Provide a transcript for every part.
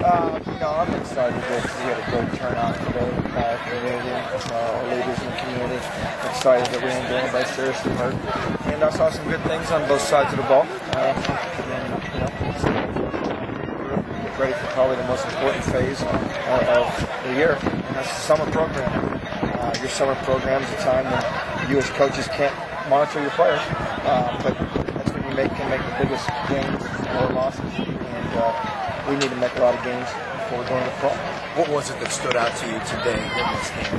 I'm excited that we had a great turnout today in our community, our leaders in the community. I'm excited that we didn't get anybody seriously hurt. And I saw some good things on both sides of the ball. Get ready for probably the most important phase of the year, and that's the summer program. Your summer program is a time when you as coaches can't monitor your players, but that's when you can make the biggest gains or losses. And we need to make a lot of gains before we're going to fall. What was it that stood out to you today in this game?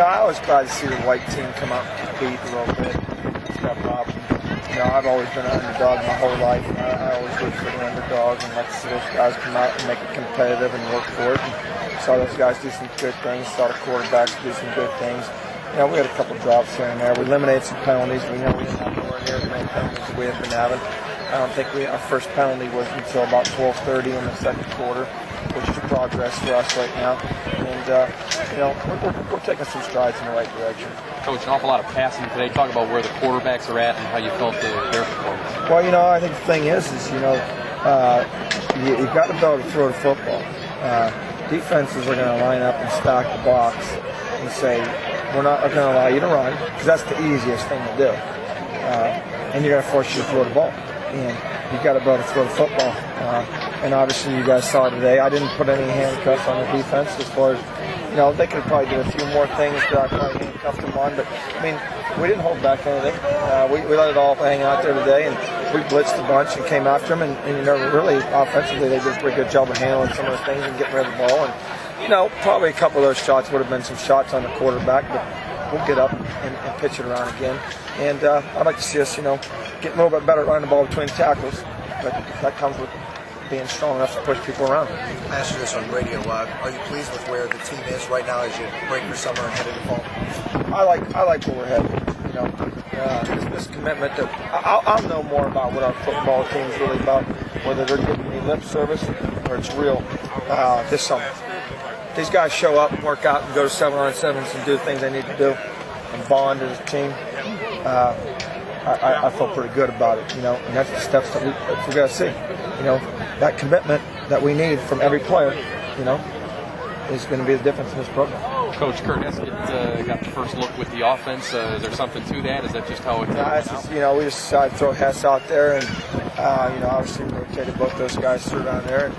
I was glad to see the white team come out and compete a little bit, step up. I've always been an underdog my whole life. I always root for the underdog and like to see those guys come out and make it competitive and work for it. And saw those guys do some good things, saw the quarterbacks do some good things. We had a couple drops here and there. We eliminated some penalties. We know we didn't have nowhere near as many penalties as we have been having. I don't think our first penalty was until about 12:30 in the second quarter, which is progress for us right now. And we're taking some strides in the right direction. Coach, an awful lot of passing today. Talk about where the quarterbacks are at and how you felt their performance. Well, I think the thing is you've got to be able to throw the football. Defenses are going to line up and stack the box and say, we're not going to allow you to run, because that's the easiest thing to do. And you're going to force you to throw the ball. And you've got to be able to throw the football. And obviously you guys saw today, I didn't put any handcuffs on the defense as far as, they could probably do a few more things that I probably handcuffed them on. But, we didn't hold back anything. We let it all hang out there today, and we blitzed a bunch and came after them. And really, offensively, they did a pretty good job of handling some of those things and getting rid of the ball. And, probably a couple of those shots would have been some shots on the quarterback, but we'll get up and pitch it around again. And I'd like to see us, get a little bit better at running the ball between tackles. But that comes with being strong enough to push people around. I asked you this on radio. Are you pleased with where the team is right now as you break for summer and head into fall? I like where we're headed. This commitment that I'll know more about what our football team is really about, whether they're giving me lip service or it's real this summer. These guys show up and work out and go to 7-on-7s and do the things they need to do and bond as a team. I feel pretty good about it, and that's the steps that we got to see. That commitment that we need from every player, is going to be the difference in this program. Coach Kurt Heskett got the first look with the offense. Is there something to that? Is that just how it is? We just decided to throw Hess out there, and obviously we rotated both those guys through down there, and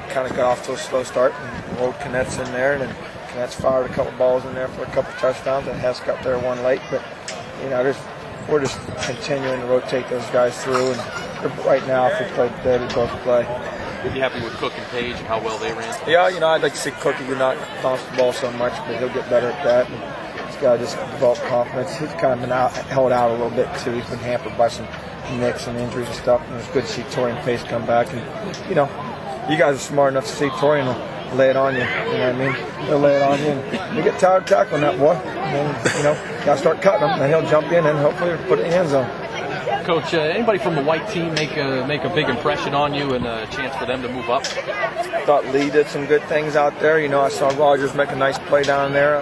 kind of got off to a slow start, and rolled Knetz in there, and then Knetz fired a couple balls in there for a couple touchdowns, and Hess got there one late, but we're just continuing to rotate those guys through, and right now, if we play today, we both play. Are you happy with Cook and Page and how well they ran? Yeah, I'd like to see Cookie not bounce the ball so much, but he'll get better at that. And he's got to just develop confidence. He's kind of been held out a little bit, too. He's been hampered by some nicks and injuries and stuff. And it's good to see Torian Pace come back. And, you guys are smart enough to see Torian will lay it on you. You know what I mean? He'll lay it on you. And you get tired of tackling that boy. And then, got to start cutting him. And he'll jump in and hopefully put it in the end zone. Coach, anybody from the white team make a big impression on you and a chance for them to move up? I thought Lee did some good things out there. I saw Rogers make a nice play down there.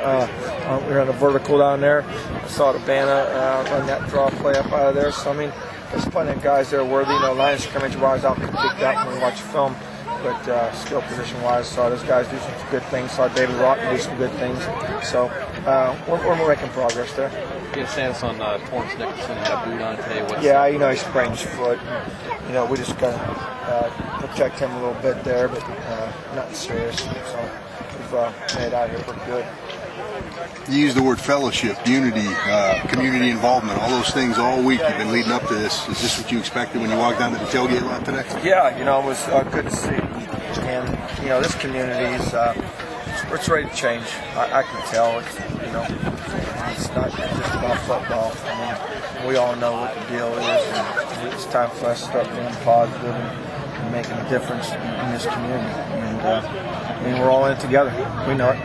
We ran a vertical down there. I saw Urbana run that draw play up out of there. So, there's plenty of guys there worthy. Line of scrimmage-wise, I'll critique that when we watch film. But skill position-wise, saw those guys do some good things. Saw David Rotten do some good things. So we're making progress there. Get a status on Torrance Nicholson had a boot on today. He sprained his foot. We just got to protect him a little bit there, but nothing serious. So we've made out here pretty good. You used the word fellowship, unity, community involvement, all those things all week. You've been leading up to this. Is this what you expected when you walked down to the tailgate lot today? Yeah, it was good to see. And, this community is it's ready to change. I can tell. It's not just about football. We all know what the deal is. And it's time for us to start being positive and making a difference in this community. And, we're all in it together. We know it.